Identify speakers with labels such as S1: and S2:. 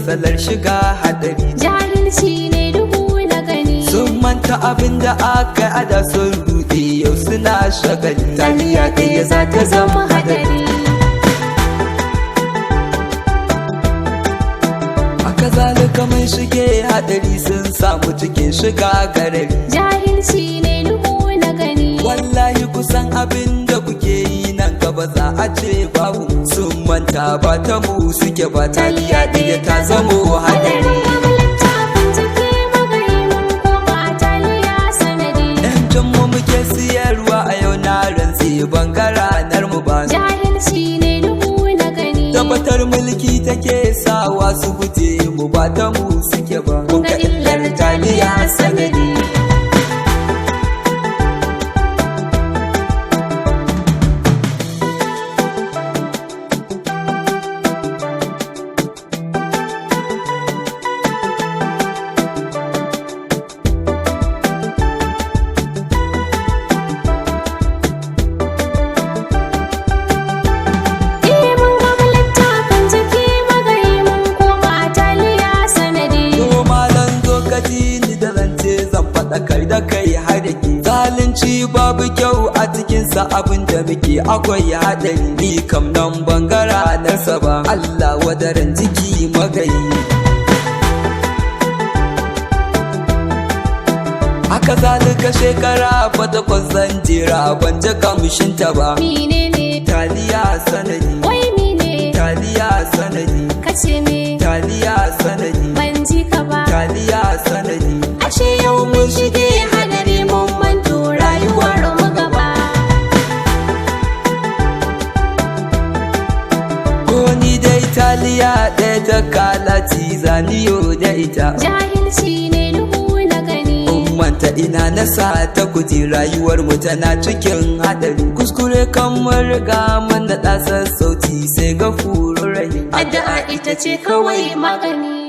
S1: salsalar shiga hadari.
S2: Jahilci ne duhu na gani.
S1: Sun manta abin da aka ada sun ruɗe yau suna shagali. Taliya ɗaya za ta zama hadari. Haka zalika mun shige hadari sun samu cikin shiga garari.
S2: Jahilci ne duhu na gani.
S1: Wallahi kusan abin da kuke yi nan gaba za a ce babu. Sun manta ba ta mu suke ba, taliya ɗaya ta zamo hadari. Muke siyarwa a yau na rantsi bangara nar mu ba.
S2: Jahilci ne duhu na gani.
S1: Tabbatar mulki take sawa su guje mu ba ta mu suke ba.
S2: Kun ga illar taliya sanadi.
S1: Kai da kai hadaki zalunci babu kyau a cikinsa, abin da muke akwai hadari. Ni kam nan bangara nasa ba, Allah wadaran jiki magayi. Haka zalika shekara fa takwas zan jira ban ji kamshinta ba.
S2: Menene
S1: taliya sanadi?
S2: Wai mene
S1: taliya sanadi?
S2: Kace me
S1: taliya sanadi?
S2: Ban ji ka ba.
S1: Taliya sanadi?
S2: Ashe yau mun shige hadari mun manto rayuwar mu gaba.
S1: Ko ni dai taliya ɗaya ta kalaci zaniyo da ita.
S2: Jahilci ne duhu na gani.
S1: Ummanta ina nasa ta kuji rayuwar mu tana cikin hadari. Kuskure kan mun riga mun da sassauci sai ga furu rai.
S2: Addu'a ita ce kawai magani.